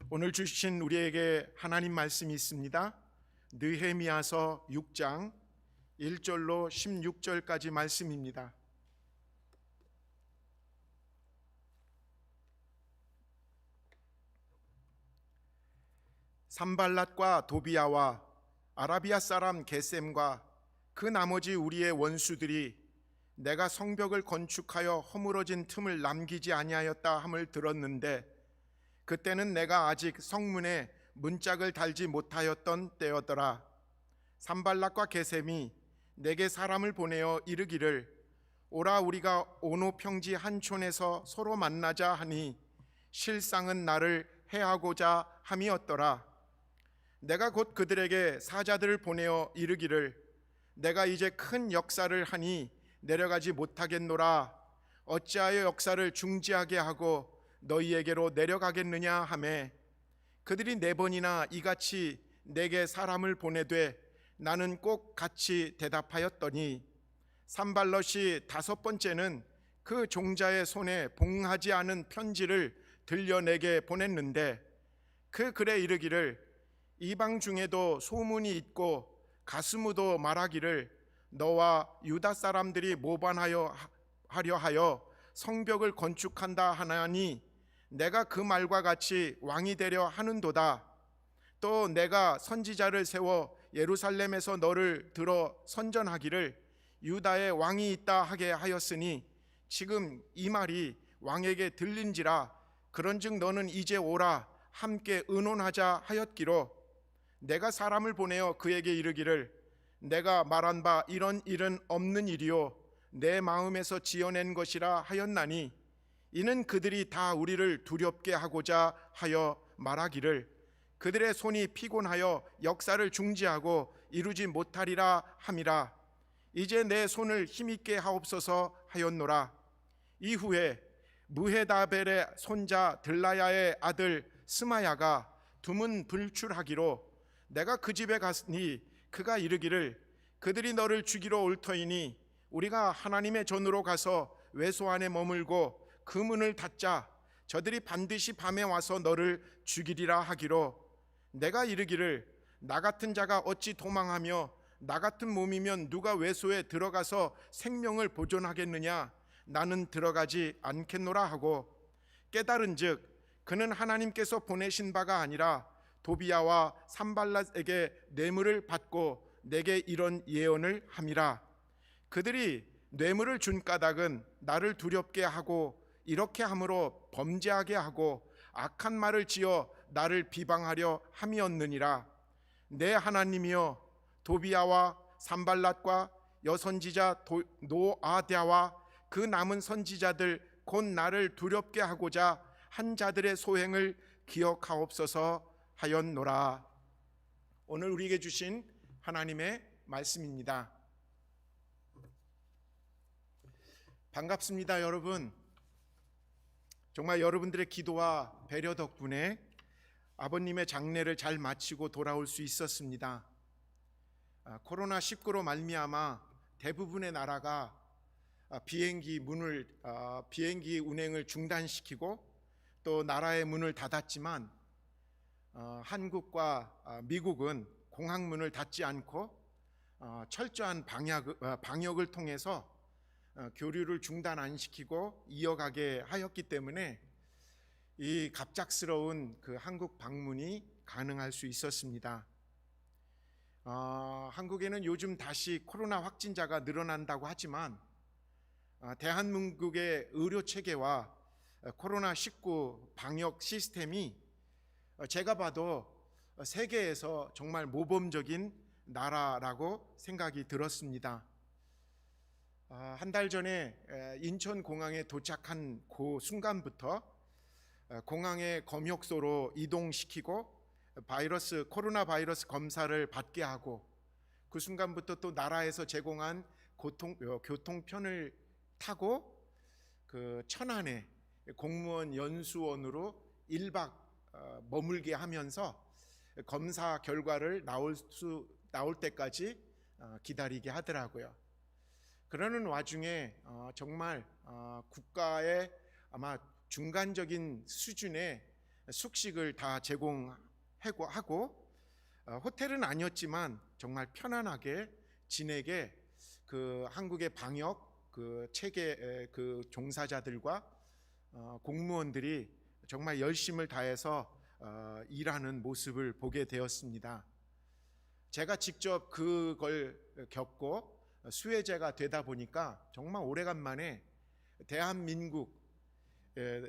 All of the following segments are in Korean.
오늘 주신 우리에게 하나님 말씀이 있습니다. 느헤미야서 6장 1절로 16절까지 말씀입니다. 산발랏과 도비야와 아라비아 사람 게셈과 그 나머지 우리의 원수들이 내가 성벽을 건축하여 허물어진 틈을 남기지 아니하였다 함을 들었는데, 그때는 내가 아직 성문에 문짝을 달지 못하였던 때였더라. 산발랏과 게셈이 내게 사람을 보내어 이르기를, 오라 우리가 오노 평지 한 촌에서 서로 만나자 하니 실상은 나를 해하고자 함이었더라. 내가 곧 그들에게 사자들을 보내어 이르기를, 내가 이제 큰 역사를 하니 내려가지 못하겠노라. 어찌하여 역사를 중지하게 하고 너희에게로 내려가겠느냐 하매, 그들이 4번이나 이같이 내게 사람을 보내되 나는 꼭 같이 대답하였더니, 산발롯이 5번째는 그 종자의 손에 봉하지 않은 편지를 들려 내게 보냈는데, 그 글에 이르기를, 이방 중에도 소문이 있고 가스무도 말하기를 너와 유다 사람들이 모반하여 하려 하여 성벽을 건축한다 하나니 내가 그 말과 같이 왕이 되려 하는도다. 또 내가 선지자를 세워 예루살렘에서 너를 들어 선전하기를 유다에 왕이 있다 하게 하였으니 지금 이 말이 왕에게 들린지라. 그런즉 너는 이제 오라 함께 의논하자 하였기로, 내가 사람을 보내어 그에게 이르기를, 내가 말한 바 이런 일은 없는 일이요 내 마음에서 지어낸 것이라 하였나니, 이는 그들이 다 우리를 두렵게 하고자 하여 말하기를 그들의 손이 피곤하여 역사를 중지하고 이루지 못하리라 함이라. 이제 내 손을 힘있게 하옵소서 하였노라. 이후에 무헤다벨의 손자 들라야의 아들 스마야가 두문 불출하기로, 내가 그 집에 갔으니 그가 이르기를, 그들이 너를 죽이러 올 터이니 우리가 하나님의 전으로 가서 외소 안에 머물고 그 문을 닫자. 저들이 반드시 밤에 와서 너를 죽이리라 하기로, 내가 이르기를, 나 같은 자가 어찌 도망하며 나 같은 몸이면 누가 외소에 들어가서 생명을 보존하겠느냐. 나는 들어가지 않겠노라 하고, 깨달은즉 그는 하나님께서 보내신 바가 아니라 도비야와 산발랏에게 뇌물을 받고 내게 이런 예언을 함이라. 그들이 뇌물을 준 까닭은 나를 두렵게 하고 이렇게 함으로 범죄하게 하고 악한 말을 지어 나를 비방하려 함이었느니라. 내 하나님이여, 도비야와 산발랏과 여선지자 노아랴와 그 남은 선지자들 곧 나를 두렵게 하고자 한 자들의 소행을 기억하옵소서 하였노라. 오늘 우리에게 주신 하나님의 말씀입니다. 반갑습니다, 여러분. 정말 여러분들의 기도와 배려 덕분에 아버님의 장례를 잘 마치고 돌아올 수 있었습니다. 코로나19로 말미암아 대부분의 나라가 비행기 운행을 중단시키고 또 나라의 문을 닫았지만, 한국과 미국은 공항문을 닫지 않고 철저한 방역을 통해서 교류를 중단 안 시키고 이어가게 하였기 때문에 이 갑작스러운 그 한국 방문이 가능할 수 있었습니다. 한국에는 요즘 다시 코로나 확진자가 늘어난다고 하지만 대한민국의 의료 체계와 코로나19 방역 시스템이 제가 봐도 세계에서 정말 모범적인 나라라고 생각이 들었습니다. 한 달 전에 인천공항에 도착한 그 순간부터 공항에 검역소로 이동시키고 코로나 바이러스 검사를 받게 하고, 그 순간부터 또 나라에서 제공한 교통편을 타고 그 천안에 공무원 연수원으로 1박 머물게 하면서 검사 결과를 나올 때까지 기다리게 하더라고요. 그러는 와중에 정말 국가의 아마 중간적인 수준의 숙식을 다 제공하고 호텔은 아니었지만 정말 편안하게 지내게 그 한국의 방역 그 체계 그 종사자들과 공무원들이 정말 열심을 다해서 일하는 모습을 보게 되었습니다. 제가 직접 그걸 겪고 수혜자가 되다 보니까 정말 오래간만에 대한민국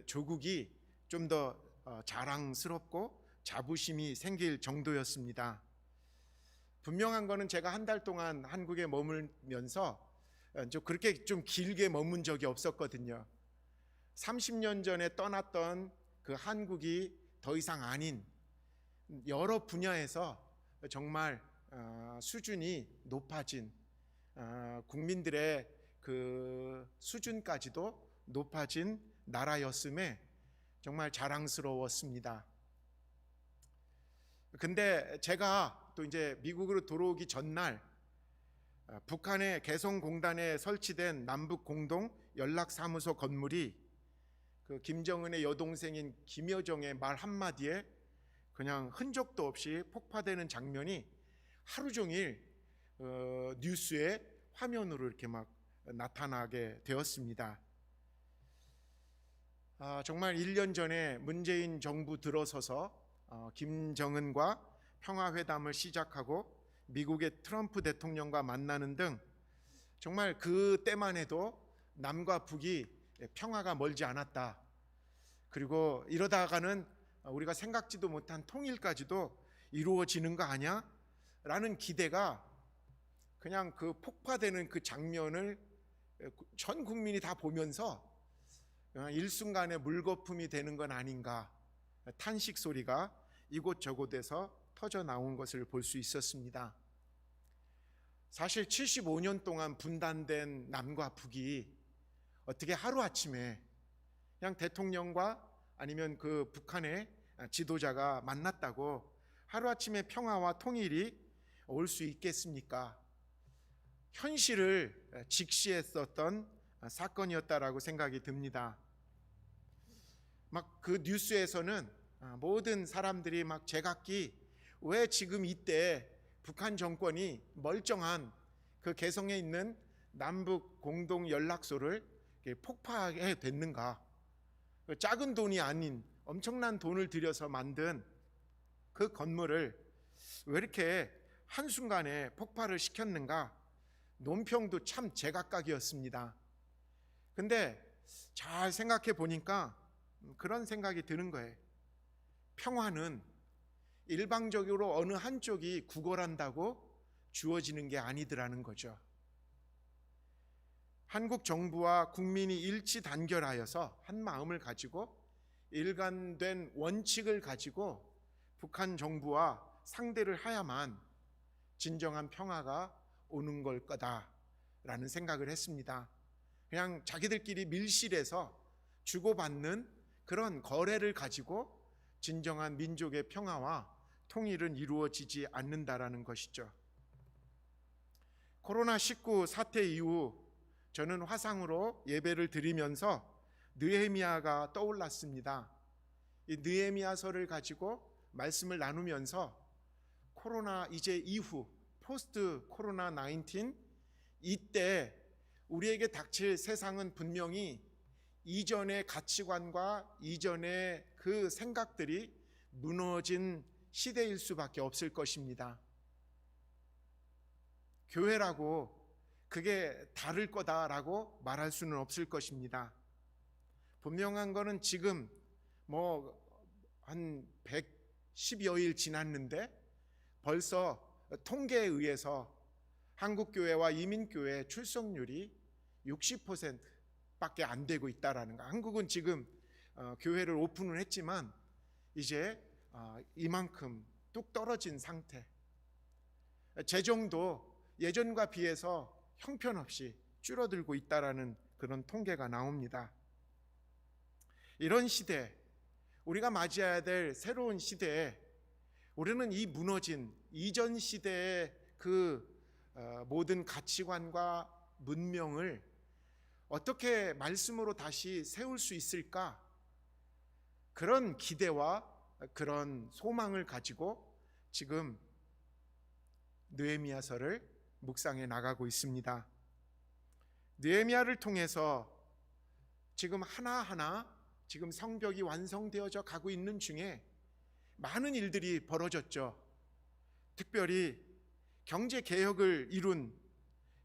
조국이 좀 더 자랑스럽고 자부심이 생길 정도였습니다. 분명한 거는 제가 한 달 동안 한국에 머물면서 그렇게 좀 길게 머문 적이 없었거든요. 30년 전에 떠났던 그 한국이 더 이상 아닌 여러 분야에서 정말 수준이 높아진 국민들의 그 수준까지도 높아진 나라였음에 정말 자랑스러웠습니다. 근데 제가 또 이제 미국으로 돌아오기 전날 북한의 개성공단에 설치된 남북 공동 연락사무소 건물이 그 김정은의 여동생인 김여정의 말 한마디에 그냥 흔적도 없이 폭파되는 장면이 하루 종일 뉴스의 화면으로 이렇게 막 나타나게 되었습니다. 정말 1년 전에 문재인 정부 들어서서 김정은과 평화회담을 시작하고 미국의 트럼프 대통령과 만나는 등 정말 그 때만 해도 남과 북이 평화가 멀지 않았다. 그리고 이러다가는 우리가 생각지도 못한 통일까지도 이루어지는 거 아니야? 라는 기대가 그냥 그 폭파되는 그 장면을 전 국민이 다 보면서 일순간에 물거품이 되는 건 아닌가 탄식 소리가 이곳저곳에서 터져 나온 것을 볼 수 있었습니다. 사실 75년 동안 분단된 남과 북이 어떻게 하루아침에 그냥 대통령과 아니면 그 북한의 지도자가 만났다고 하루아침에 평화와 통일이 올 수 있겠습니까? 현실을 직시했었던 사건이었다라고 생각이 듭니다. 막 그 뉴스에서는 모든 사람들이 막 제각기 왜 지금 이때 북한 정권이 멀쩡한 그 개성에 있는 남북 공동 연락소를 폭파하게 됐는가? 작은 돈이 아닌 엄청난 돈을 들여서 만든 그 건물을 왜 이렇게 한순간에 폭발을 시켰는가? 논평도 참 제각각이었습니다. 근데 잘 생각해 보니까 그런 생각이 드는 거예요. 평화는 일방적으로 어느 한쪽이 구걸한다고 주어지는 게 아니더라는 거죠. 한국 정부와 국민이 일치 단결하여서 한 마음을 가지고 일관된 원칙을 가지고 북한 정부와 상대를 해야만 진정한 평화가 오는 걸 거다라는 생각을 했습니다. 그냥 자기들끼리 밀실해서 주고받는 그런 거래를 가지고 진정한 민족의 평화와 통일은 이루어지지 않는다라는 것이죠. 코로나19 사태 이후 저는 화상으로 예배를 드리면서 느헤미야가 떠올랐습니다. 이 느헤미야서를 가지고 말씀을 나누면서 코로나 이제 이후 포스트 코로나 19 이때 우리에게 닥칠 세상은 분명히 이전의 가치관과 이전의 그 생각들이 무너진 시대일 수밖에 없을 것입니다. 교회라고 그게 다를 거다라고 말할 수는 없을 것입니다. 분명한 거는 지금 한 110여일 지났는데 벌써 통계에 의해서 한국교회와 이민교회 출석률이 60%밖에 안 되고 있다라는 거. 한국은 지금 교회를 오픈을 했지만 이제 이만큼 뚝 떨어진 상태. 재정도 예전과 비해서 형편없이 줄어들고 있다라는 그런 통계가 나옵니다. 이런 시대, 우리가 맞이해야 될 새로운 시대에 우리는 이 무너진 이전 시대의 그 모든 가치관과 문명을 어떻게 말씀으로 다시 세울 수 있을까? 그런 기대와 그런 소망을 가지고 지금 느헤미야서를 묵상해 나가고 있습니다. 느헤미야를 통해서 지금 하나하나 지금 성벽이 완성되어져 가고 있는 중에 많은 일들이 벌어졌죠. 특별히 경제 개혁을 이룬,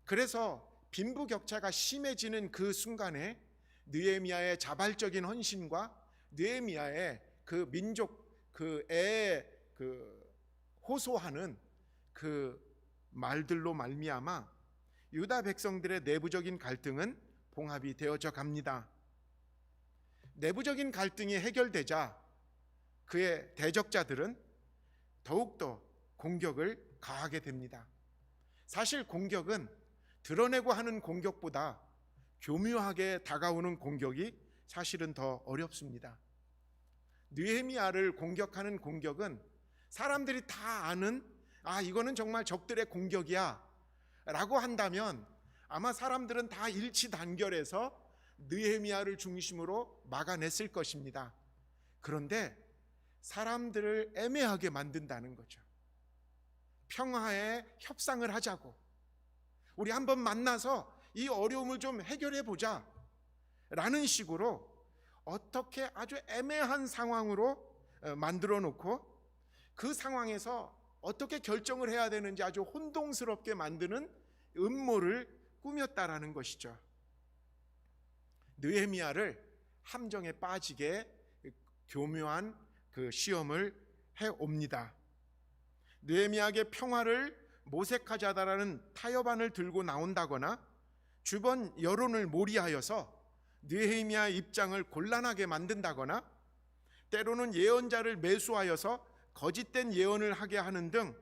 그래서 빈부격차가 심해지는 그 순간에 느헤미야의 자발적인 헌신과 느헤미야의 그 민족 그에 호소하는 그 말들로 말미암아 유다 백성들의 내부적인 갈등은 봉합이 되어져 갑니다. 내부적인 갈등이 해결되자 그의 대적자들은 더욱더 공격을 가하게 됩니다. 사실 공격은 드러내고 하는 공격보다 교묘하게 다가오는 공격이 사실은 더 어렵습니다. 느헤미야를 공격하는 공격은 사람들이 다 아는, 이거는 정말 적들의 공격이야 라고 한다면 아마 사람들은 다 일치단결해서 느헤미야를 중심으로 막아냈을 것입니다. 그런데 사람들을 애매하게 만든다는 거죠. 평화의 협상을 하자고, 우리 한번 만나서 이 어려움을 좀 해결해 보자 라는 식으로 어떻게 아주 애매한 상황으로 만들어 놓고 그 상황에서 어떻게 결정을 해야 되는지 아주 혼동스럽게 만드는 음모를 꾸몄다라는 것이죠. 느헤미야를 함정에 빠지게 교묘한 그 시험을 해옵니다. 느헤미야에게 평화를 모색하자라는 타협안을 들고 나온다거나 주변 여론을 몰이하여서 느헤미야의 입장을 곤란하게 만든다거나 때로는 예언자를 매수하여서 거짓된 예언을 하게 하는 등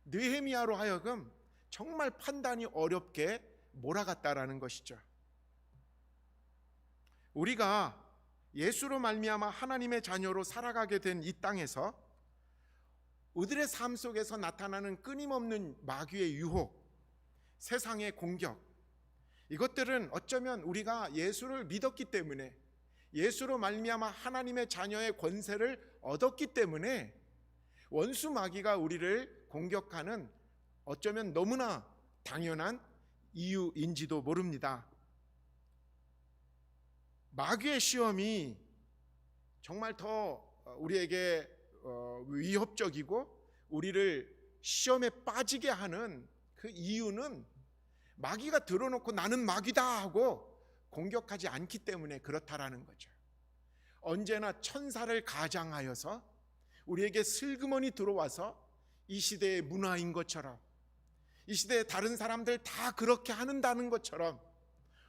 느헤미야로 하여금 정말 판단이 어렵게 몰아갔다라는 것이죠. 우리가 예수로 말미암아 하나님의 자녀로 살아가게 된 이 땅에서 우리들의 삶 속에서 나타나는 끊임없는 마귀의 유혹, 세상의 공격, 이것들은 어쩌면 우리가 예수를 믿었기 때문에, 예수로 말미암아 하나님의 자녀의 권세를 얻었기 때문에 원수 마귀가 우리를 공격하는 어쩌면 너무나 당연한 이유인지도 모릅니다. 마귀의 시험이 정말 더 우리에게 위협적이고 우리를 시험에 빠지게 하는 그 이유는 마귀가 들어놓고 나는 마귀다 하고 공격하지 않기 때문에 그렇다라는 거죠. 언제나 천사를 가장하여서 우리에게 슬그머니 들어와서 이 시대의 문화인 것처럼, 이 시대의 다른 사람들 다 그렇게 한다는 것처럼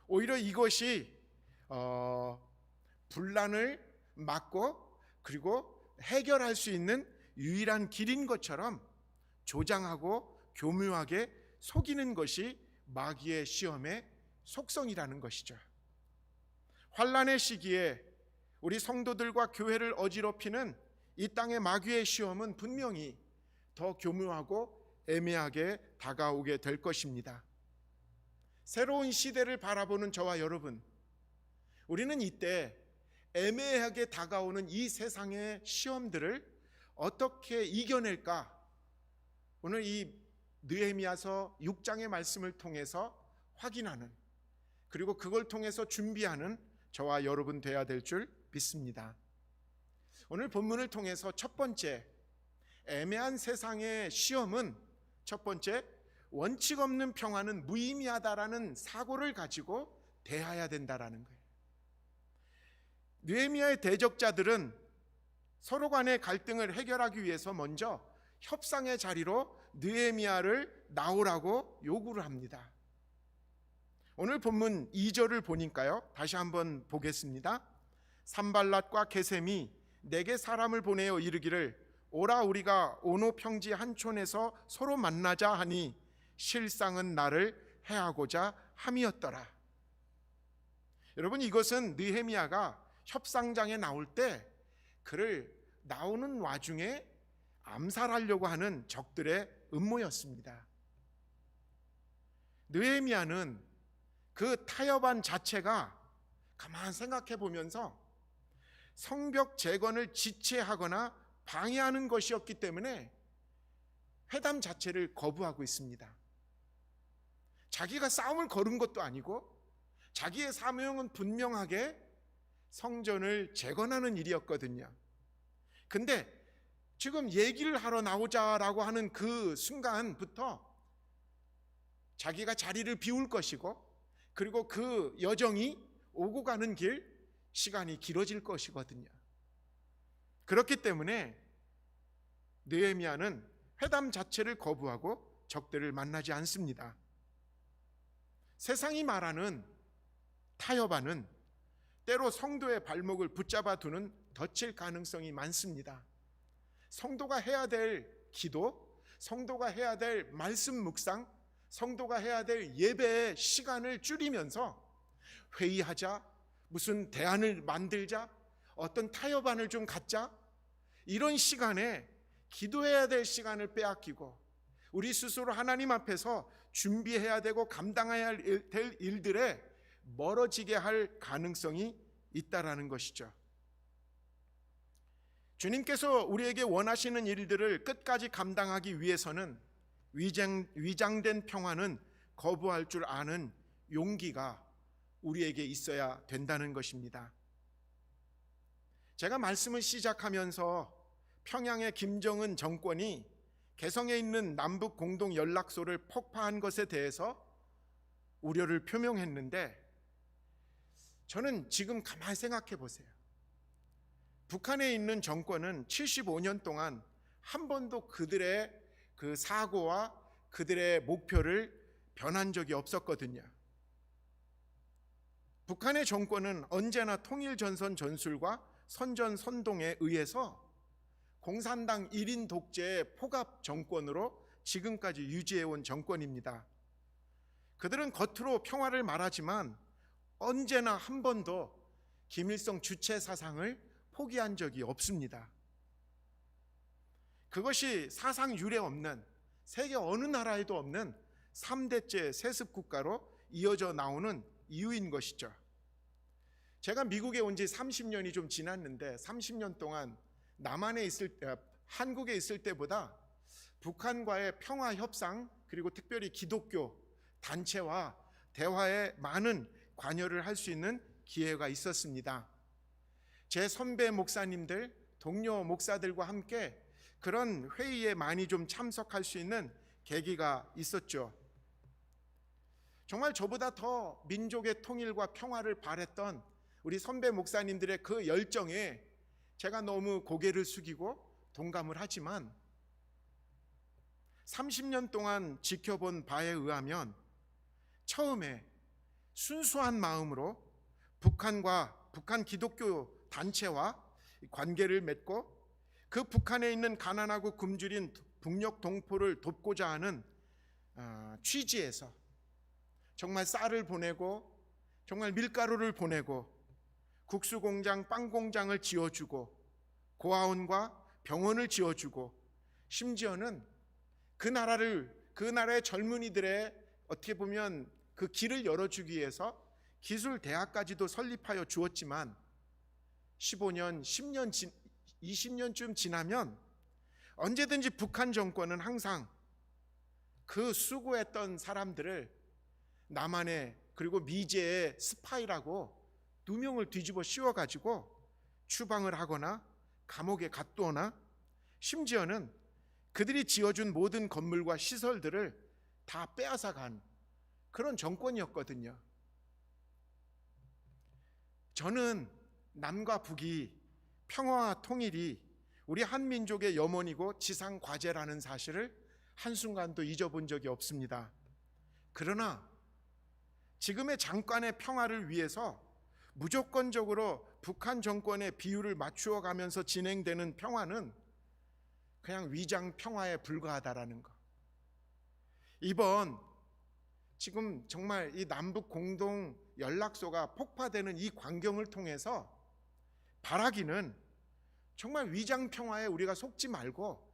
오히려 이것이 분란을 막고 그리고 해결할 수 있는 유일한 길인 것처럼 조장하고 교묘하게 속이는 것이 마귀의 시험의 속성이라는 것이죠. 환난의 시기에 우리 성도들과 교회를 어지럽히는 이 땅의 마귀의 시험은 분명히 더 교묘하고 애매하게 다가오게 될 것입니다. 새로운 시대를 바라보는 저와 여러분, 우리는 이때 애매하게 다가오는 이 세상의 시험들을 어떻게 이겨낼까? 오늘 이 느헤미야서 6장의 말씀을 통해서 확인하는, 그리고 그걸 통해서 준비하는 저와 여러분 되어야 될 줄 믿습니다. 오늘 본문을 통해서 첫 번째, 애매한 세상의 시험은 첫 번째, 원칙 없는 평화는 무의미하다라는 사고를 가지고 대해야 된다라는 거예요. 느헤미야의 대적자들은 서로 간의 갈등을 해결하기 위해서 먼저 협상의 자리로 느헤미야를 나오라고 요구를 합니다. 오늘 본문 2절을 보니까요, 다시 한번 보겠습니다. 산발랏과 게셈이 내게 사람을 보내어 이르기를 오라 우리가 오노 평지 한촌에서 서로 만나자 하니 실상은 나를 해하고자 함이었더라. 여러분, 이것은 느헤미야가 협상장에 나올 때 그를 나오는 와중에 암살하려고 하는 적들의 음모였습니다. 느헤미야는 그 타협안 자체가 가만 생각해 보면서 성벽 재건을 지체하거나 방해하는 것이었기 때문에 회담 자체를 거부하고 있습니다. 자기가 싸움을 걸은 것도 아니고 자기의 사명은 분명하게 성전을 재건하는 일이었거든요. 근데 지금 얘기를 하러 나오자라고 하는 그 순간부터 자기가 자리를 비울 것이고, 그리고 그 여정이 오고 가는 길, 시간이 길어질 것이거든요. 그렇기 때문에 느헤미야는 회담 자체를 거부하고 적들을 만나지 않습니다. 세상이 말하는 타협안은 때로 성도의 발목을 붙잡아 두는 덫일 가능성이 많습니다. 성도가 해야 될 기도, 성도가 해야 될 말씀 묵상, 성도가 해야 될 예배의 시간을 줄이면서 회의하자, 무슨 대안을 만들자, 어떤 타협안을 좀 갖자, 이런 시간에 기도해야 될 시간을 빼앗기고 우리 스스로 하나님 앞에서 준비해야 되고 감당해야 될 일들에 멀어지게 할 가능성이 있다라는 것이죠. 주님께서 우리에게 원하시는 일들을 끝까지 감당하기 위해서는 위장된 평화는 거부할 줄 아는 용기가 우리에게 있어야 된다는 것입니다. 제가 말씀을 시작하면서 평양의 김정은 정권이 개성에 있는 남북 공동 연락소를 폭파한 것에 대해서 우려를 표명했는데, 저는 지금 가만히 생각해 보세요. 북한에 있는 정권은 75년 동안 한 번도 그들의 그 사고와 그들의 목표를 변한 적이 없었거든요. 북한의 정권은 언제나 통일전선 전술과 선전선동에 의해서 공산당 1인 독재의 포갑 정권으로 지금까지 유지해온 정권입니다. 그들은 겉으로 평화를 말하지만 언제나 한 번도 김일성 주체 사상을 포기한 적이 없습니다. 그것이 사상 유례 없는, 세계 어느 나라에도 없는 3대째 세습 국가로 이어져 나오는 이유인 것이죠. 제가 미국에 온 지 30년이 좀 지났는데 30년 동안 한국에 있을 때보다 북한과의 평화 협상, 그리고 특별히 기독교 단체와 대화에 많은 관여를 할 수 있는 기회가 있었습니다. 제 선배 목사님들, 동료 목사들과 함께 그런 회의에 많이 좀 참석할 수 있는 계기가 있었죠. 정말 저보다 더 민족의 통일과 평화를 바랬던 우리 선배 목사님들의 그 열정에 제가 너무 고개를 숙이고 동감을 하지만 30년 동안 지켜본 바에 의하면 처음에 순수한 마음으로 북한 기독교 단체와 관계를 맺고 그 북한에 있는 가난하고 굶주린 북녘 동포를 돕고자 하는 취지에서 정말 쌀을 보내고 정말 밀가루를 보내고 국수공장, 빵공장을 지어주고 고아원과 병원을 지어주고 심지어는 그 나라의 젊은이들의 어떻게 보면 그 길을 열어주기 위해서 기술대학까지도 설립하여 주었지만 15년, 10년, 20년쯤 지나면 언제든지 북한 정권은 항상 그 수고했던 사람들을 남한의 그리고 미제의 스파이라고 누명을 뒤집어 씌워가지고 추방을 하거나 감옥에 가두거나 심지어는 그들이 지어준 모든 건물과 시설들을 다 빼앗아간 그런 정권이었거든요. 저는 남과 북이 평화와 통일이 우리 한민족의 염원이고 지상 과제라는 사실을 한순간도 잊어본 적이 없습니다. 그러나 지금의 잠깐의 평화를 위해서 무조건적으로 북한 정권의 비율을 맞추어 가면서 진행되는 평화는 그냥 위장 평화에 불과하다라는 것. 이번 지금 정말 이 남북 공동 연락소가 폭파되는 이 광경을 통해서 바라기는 정말 위장 평화에 우리가 속지 말고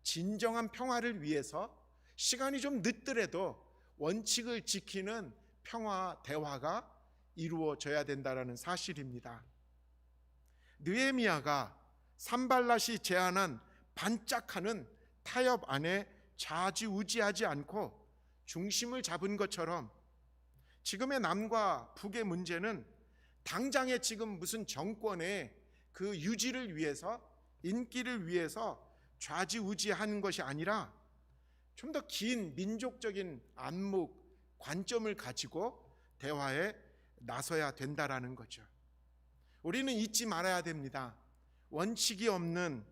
진정한 평화를 위해서 시간이 좀 늦더라도 원칙을 지키는 평화 대화가 이루어져야 된다는 사실입니다. 느헤미야가 산발랏이 제안한 반짝하는 타협 안에 좌지우지하지 않고 중심을 잡은 것처럼 지금의 남과 북의 문제는 당장에 지금 무슨 정권의 그 유지를 위해서, 인기를 위해서 좌지우지하는 것이 아니라 좀 더 긴 민족적인 안목, 관점을 가지고 대화에 나서야 된다라는 거죠. 우리는 잊지 말아야 됩니다. 원칙이 없는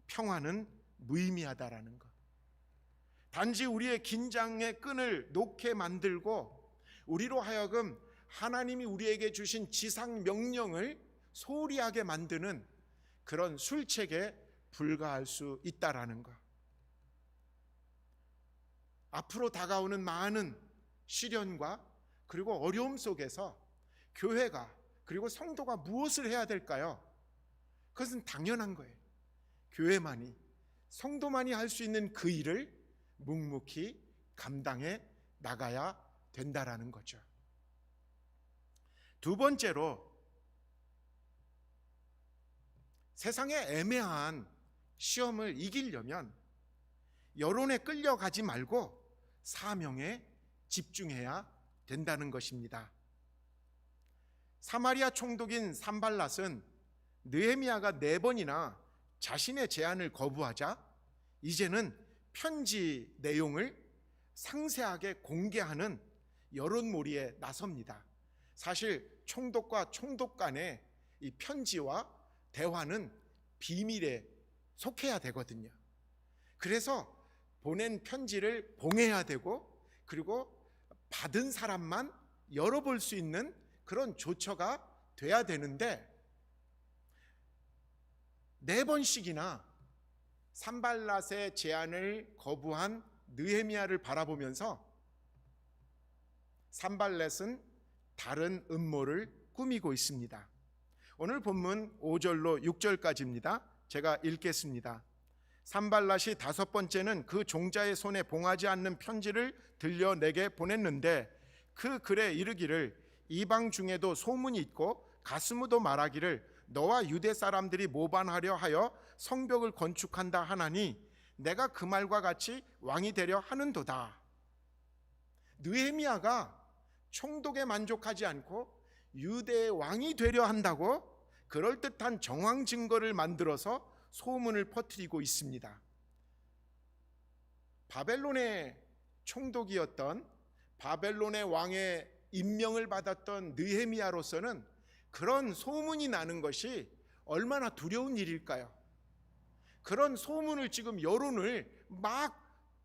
평화는 무의미하다라는 것. 단지 우리의 긴장의 끈을 놓게 만들고 우리로 하여금 하나님이 우리에게 주신 지상 명령을 소홀히 하게 만드는 그런 술책에 불과할 수 있다라는 것. 앞으로 다가오는 많은 시련과 그리고 어려움 속에서 교회가 그리고 성도가 무엇을 해야 될까요? 그것은 당연한 거예요. 교회만이, 성도만이 할 수 있는 그 일을 묵묵히 감당해 나가야 된다라는 거죠. 두 번째로, 세상의 애매한 시험을 이기려면 여론에 끌려가지 말고 사명에 집중해야 된다는 것입니다. 사마리아 총독인 산발랏은 느헤미야가 4번이나 자신의 제안을 거부하자 이제는 편지 내용을 상세하게 공개하는 여론몰이에 나섭니다. 사실 총독과 총독 간의 이 편지와 대화는 비밀에 속해야 되거든요. 그래서 보낸 편지를 봉해야 되고 그리고 받은 사람만 열어볼 수 있는 그런 조처가 돼야 되는데 4번씩이나 산발랏의 제안을 거부한 느헤미야를 바라보면서 산발랏은 다른 음모를 꾸미고 있습니다. 오늘 본문 5절로 6절까지입니다. 제가 읽겠습니다. 산발랏이 5번째는 그 종자의 손에 봉하지 않는 편지를 들려 내게 보냈는데 그 글에 이르기를 이방 중에도 소문이 있고 가스무도 말하기를 너와 유대 사람들이 모반하려 하여 성벽을 건축한다 하나니 내가 그 말과 같이 왕이 되려 하는도다. 느헤미야가 총독에 만족하지 않고 유대의 왕이 되려 한다고 그럴듯한 정황 증거를 만들어서 소문을 퍼뜨리고 있습니다. 바벨론의 총독이었던 바벨론의 왕의 임명을 받았던 느헤미야로서는 그런 소문이 나는 것이 얼마나 두려운 일일까요? 그런 소문을 지금 여론을 막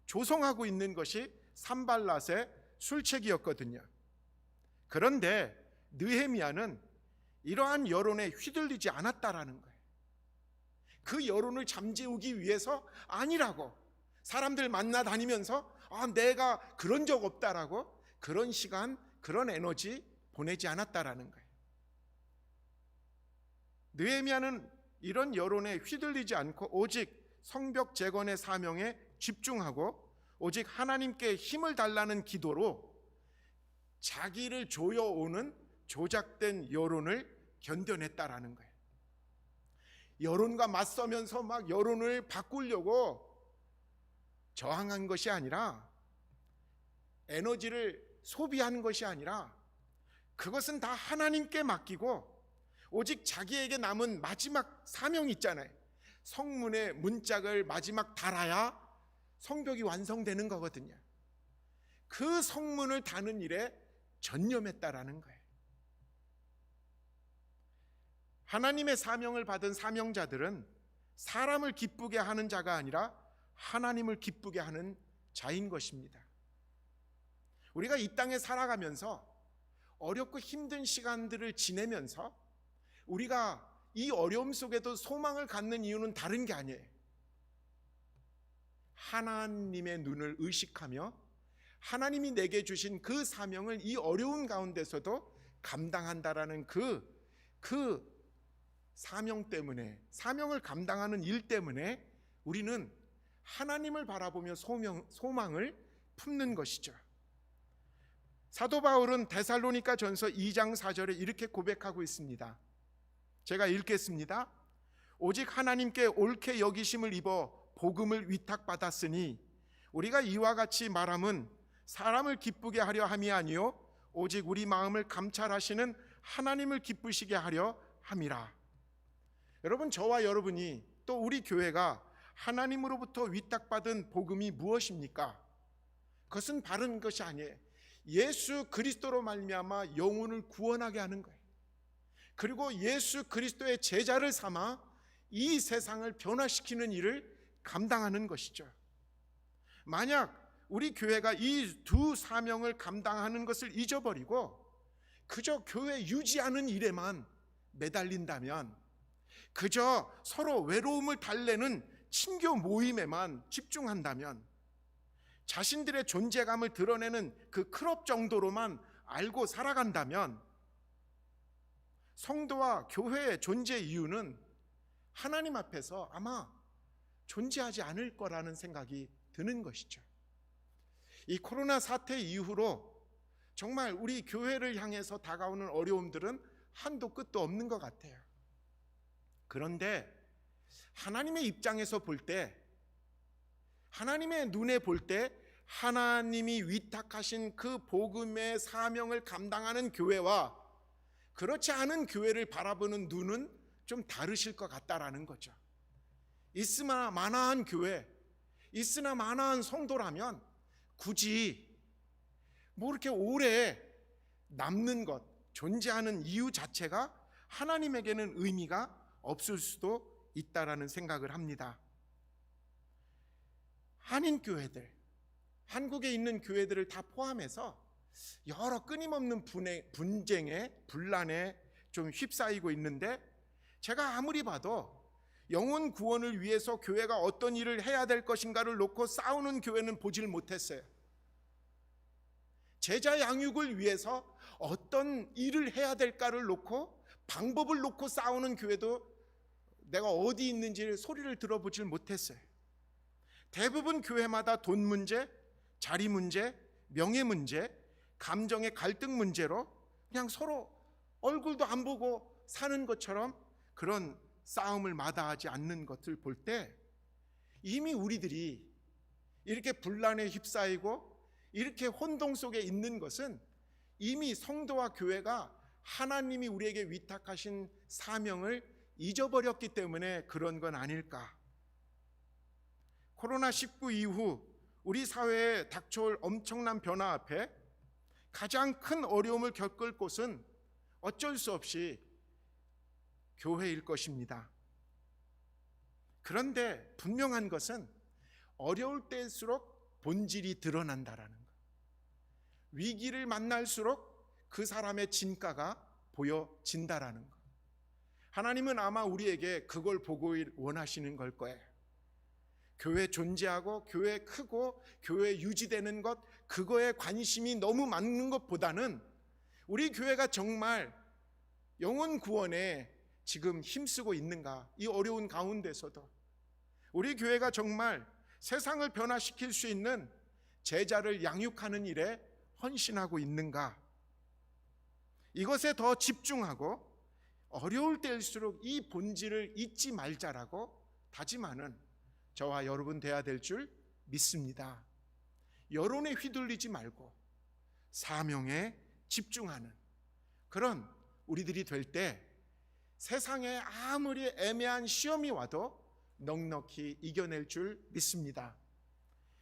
조성하고 있는 것이 산발랏의 술책이었거든요. 그런데 느헤미야는 이러한 여론에 휘둘리지 않았다라는 거예요. 그 여론을 잠재우기 위해서 아니라고, 사람들 만나 다니면서 내가 그런 적 없다라고 그런 시간, 그런 에너지 보내지 않았다라는 거예요. 느헤미야는 이런 여론에 휘둘리지 않고 오직 성벽 재건의 사명에 집중하고 오직 하나님께 힘을 달라는 기도로 자기를 조여오는 조작된 여론을 견뎌냈다라는 거예요. 여론과 맞서면서 막 여론을 바꾸려고 저항한 것이 아니라, 에너지를 소비하는 것이 아니라 그것은 다 하나님께 맡기고 오직 자기에게 남은 마지막 사명이 있잖아요. 성문에 문짝을 마지막 달아야 성벽이 완성되는 거거든요. 그 성문을 다는 일에 전념했다라는 거예요. 하나님의 사명을 받은 사명자들은 사람을 기쁘게 하는 자가 아니라 하나님을 기쁘게 하는 자인 것입니다. 우리가 이 땅에 살아가면서 어렵고 힘든 시간들을 지내면서 우리가 이 어려움 속에도 소망을 갖는 이유는 다른 게 아니에요. 하나님의 눈을 의식하며 하나님이 내게 주신 그 사명을 이 어려운 가운데서도 감당한다라는 그 사명 때문에, 사명을 감당하는 일 때문에 우리는 하나님을 바라보며 소망을 품는 것이죠. 사도 바울은 데살로니가 전서 2장 4절에 이렇게 고백하고 있습니다. 제가 읽겠습니다. 오직 하나님께 옳게 여기심을 입어 복음을 위탁받았으니 우리가 이와 같이 말함은 사람을 기쁘게 하려 함이 아니요 오직 우리 마음을 감찰하시는 하나님을 기쁘시게 하려 함이라. 여러분, 저와 여러분이 또 우리 교회가 하나님으로부터 위탁받은 복음이 무엇입니까? 그것은 바른 것이 아니에요. 예수 그리스도로 말미암아 영혼을 구원하게 하는 거예요. 그리고 예수 그리스도의 제자를 삼아 이 세상을 변화시키는 일을 감당하는 것이죠. 만약 우리 교회가 이 두 사명을 감당하는 것을 잊어버리고 그저 교회 유지하는 일에만 매달린다면, 그저 서로 외로움을 달래는 친교 모임에만 집중한다면, 자신들의 존재감을 드러내는 그 클럽 정도로만 알고 살아간다면, 성도와 교회의 존재 이유는 하나님 앞에서 아마 존재하지 않을 거라는 생각이 드는 것이죠. 이 코로나 사태 이후로 정말 우리 교회를 향해서 다가오는 어려움들은 한도 끝도 없는 것 같아요. 그런데 하나님의 입장에서 볼 때, 하나님의 눈에 볼 때 하나님이 위탁하신 그 복음의 사명을 감당하는 교회와 그렇지 않은 교회를 바라보는 눈은 좀 다르실 것 같다라는 거죠. 있으나 마나한 교회, 있으나 마나한 성도라면 굳이 뭐 이렇게 오래 남는 것, 존재하는 이유 자체가 하나님에게는 의미가 없을 수도 있다라는 생각을 합니다. 한인 교회들, 한국에 있는 교회들을 다 포함해서 여러 끊임없는 분쟁에, 분란에 좀 휩싸이고 있는데, 제가 아무리 봐도 영혼 구원을 위해서 교회가 어떤 일을 해야 될 것인가를 놓고 싸우는 교회는 보질 못했어요. 제자 양육을 위해서 어떤 일을 해야 될까를 놓고, 방법을 놓고 싸우는 교회도 내가 어디 있는지 소리를 들어보질 못했어요. 대부분 교회마다 돈 문제, 자리 문제, 명예 문제, 감정의 갈등 문제로 그냥 서로 얼굴도 안 보고 사는 것처럼 그런 싸움을 마다하지 않는 것을 볼 때, 이미 우리들이 이렇게 분란에 휩싸이고 이렇게 혼동 속에 있는 것은 이미 성도와 교회가 하나님이 우리에게 위탁하신 사명을 잊어버렸기 때문에 그런 건 아닐까. 코로나19 이후 우리 사회에 닥쳐올 엄청난 변화 앞에 가장 큰 어려움을 겪을 곳은 어쩔 수 없이 교회일 것입니다. 그런데 분명한 것은 어려울 때일수록 본질이 드러난다라는 것. 위기를 만날수록 그 사람의 진가가 보여진다라는 것. 하나님은 아마 우리에게 그걸 보고 원하시는 걸 거예요. 교회 존재하고 교회 크고 교회 유지되는 것, 그거에 관심이 너무 많은 것보다는 우리 교회가 정말 영혼 구원에 지금 힘쓰고 있는가, 이 어려운 가운데서도 우리 교회가 정말 세상을 변화시킬 수 있는 제자를 양육하는 일에 헌신하고 있는가, 이것에 더 집중하고 어려울 때일수록 이 본질을 잊지 말자라고 다짐하는 저와 여러분 돼야 될 줄 믿습니다. 여론에 휘둘리지 말고 사명에 집중하는 그런 우리들이 될 때 세상에 아무리 애매한 시험이 와도 넉넉히 이겨낼 줄 믿습니다.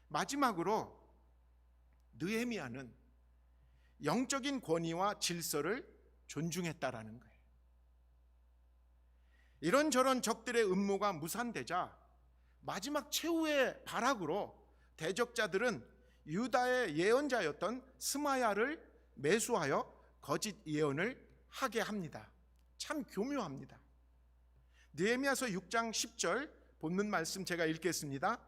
마지막으로 느헤미야는 영적인 권위와 질서를 존중했다라는 거예요. 이런저런 적들의 음모가 무산되자 마지막 최후의 발악으로 대적자들은 유다의 예언자였던 스마야를 매수하여 거짓 예언을 하게 합니다. 참 교묘합니다. 느헤미야서 6장 10절 본문 말씀 제가 읽겠습니다.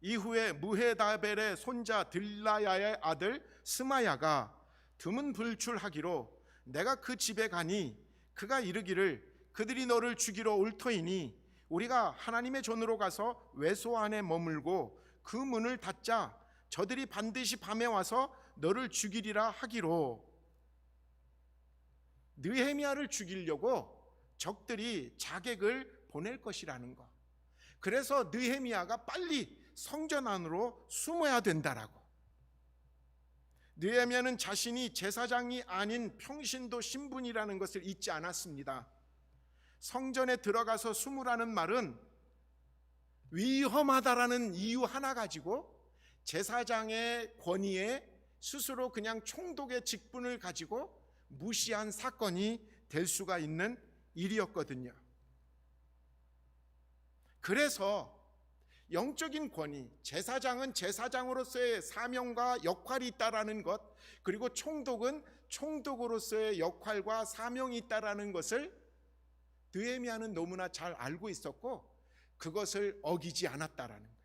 이후에 무헤다벨의 손자 들라야의 아들 스마야가 드문 불출하기로 내가 그 집에 가니 그가 이르기를 그들이 너를 죽이러 올 터이니 우리가 하나님의 전으로 가서 외소 안에 머물고 그 문을 닫자 저들이 반드시 밤에 와서 너를 죽이리라 하기로. 느헤미야를 죽이려고 적들이 자객을 보낼 것이라는 거. 그래서 느헤미야가 빨리 성전 안으로 숨어야 된다라고. 느헤미야는 자신이 제사장이 아닌 평신도 신분이라는 것을 잊지 않았습니다. 성전에 들어가서 숨으라는 말은 위험하다라는 이유 하나 가지고 제사장의 권위에 스스로 그냥 총독의 직분을 가지고 무시한 사건이 될 수가 있는 일이었거든요. 그래서 영적인 권위, 제사장은 제사장으로서의 사명과 역할이 있다라는 것, 그리고 총독은 총독으로서의 역할과 사명이 있다라는 것을 느헤미야는 너무나 잘 알고 있었고 그것을 어기지 않았다라는 거예요.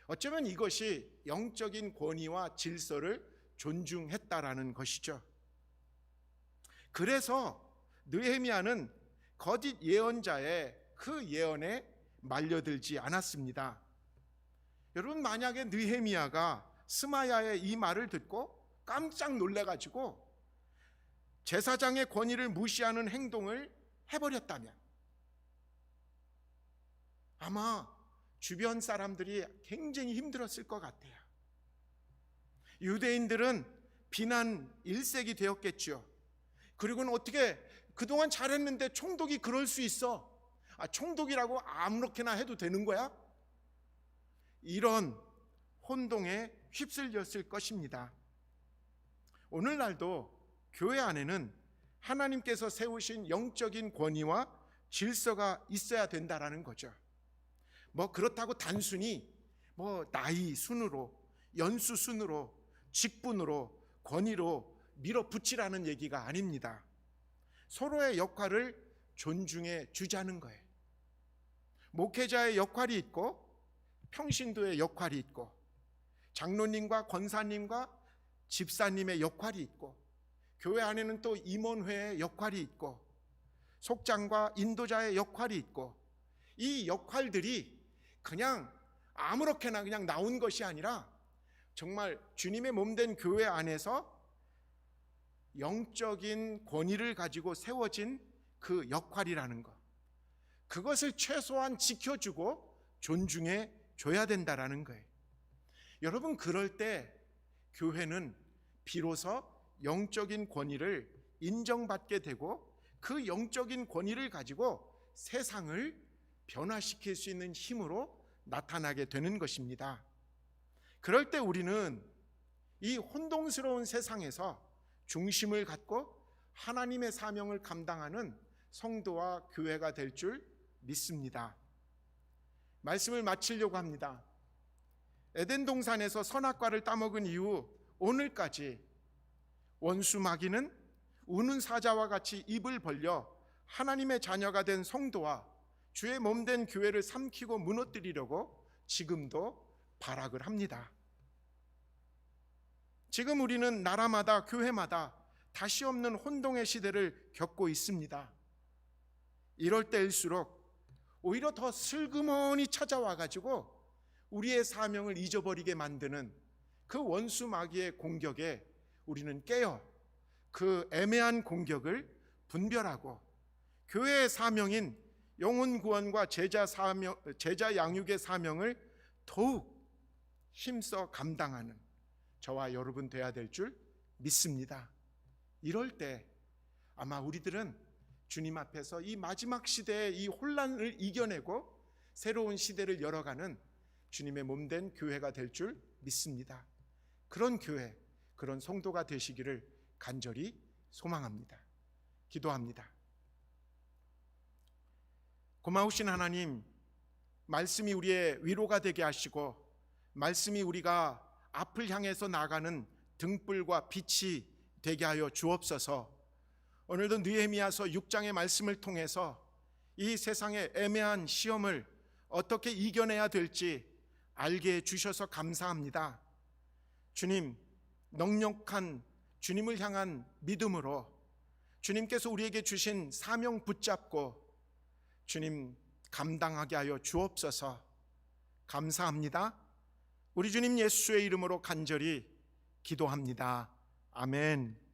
어쩌면 이것이 영적인 권위와 질서를 존중했다라는 것이죠. 그래서 느헤미야는 거짓 예언자의 그 예언에 말려들지 않았습니다. 여러분, 만약에 느헤미야가 스마야의 이 말을 듣고 깜짝 놀래가지고 제사장의 권위를 무시하는 행동을 해버렸다면 아마 주변 사람들이 굉장히 힘들었을 것 같아요. 유대인들은 비난 일색이 되었겠죠. 그리고는 어떻게 그동안 잘했는데 총독이 그럴 수 있어? 총독이라고 아무렇게나 해도 되는 거야? 이런 혼동에 휩쓸렸을 것입니다. 오늘날도 교회 안에는 하나님께서 세우신 영적인 권위와 질서가 있어야 된다라는 거죠. 그렇다고 단순히 나이 순으로, 연수 순으로, 직분으로, 권위로 밀어붙이라는 얘기가 아닙니다. 서로의 역할을 존중해 주자는 거예요. 목회자의 역할이 있고 평신도의 역할이 있고 장로님과 권사님과 집사님의 역할이 있고 교회 안에는 또 임원회의 역할이 있고 속장과 인도자의 역할이 있고 이 역할들이 그냥 아무렇게나 그냥 나온 것이 아니라 정말 주님의 몸된 교회 안에서 영적인 권위를 가지고 세워진 그 역할이라는 것, 그것을 최소한 지켜주고 존중해 줘야 된다라는 거예요. 여러분, 그럴 때 교회는 비로소 영적인 권위를 인정받게 되고 그 영적인 권위를 가지고 세상을 변화시킬 수 있는 힘으로 나타나게 되는 것입니다. 그럴 때 우리는 이 혼동스러운 세상에서 중심을 갖고 하나님의 사명을 감당하는 성도와 교회가 될 줄 믿습니다. 말씀을 마치려고 합니다. 에덴 동산에서 선악과를 따먹은 이후 오늘까지 원수 마귀는 우는 사자와 같이 입을 벌려 하나님의 자녀가 된 성도와 주의 몸된 교회를 삼키고 무너뜨리려고 지금도 발악을 합니다. 지금 우리는 나라마다 교회마다 다시 없는 혼동의 시대를 겪고 있습니다. 이럴 때일수록 오히려 더 슬그머니 찾아와 가지고 우리의 사명을 잊어버리게 만드는 그 원수 마귀의 공격에 우리는 깨어 그 애매한 공격을 분별하고 교회의 사명인 영혼 구원과 제자 양육의 사명을 더욱 힘써 감당하는 저와 여러분 돼야 될 줄 믿습니다. 이럴 때 아마 우리들은 주님 앞에서 이 마지막 시대의 이 혼란을 이겨내고 새로운 시대를 열어가는 주님의 몸된 교회가 될 줄 믿습니다. 그런 교회, 그런 성도가 되시기를 간절히 소망합니다. 기도합니다. 고마우신 하나님, 말씀이 우리의 위로가 되게 하시고 말씀이 우리가 앞을 향해서 나가는 등불과 빛이 되게 하여 주옵소서. 오늘도 느헤미야서 6장의 말씀을 통해서 이 세상의 애매한 시험을 어떻게 이겨내야 될지 알게 해주셔서 감사합니다. 주님, 넉넉한 주님을 향한 믿음으로 주님께서 우리에게 주신 사명 붙잡고 주님 감당하게 하여 주옵소서. 감사합니다. 우리 주님 예수의 이름으로 간절히 기도합니다. 아멘.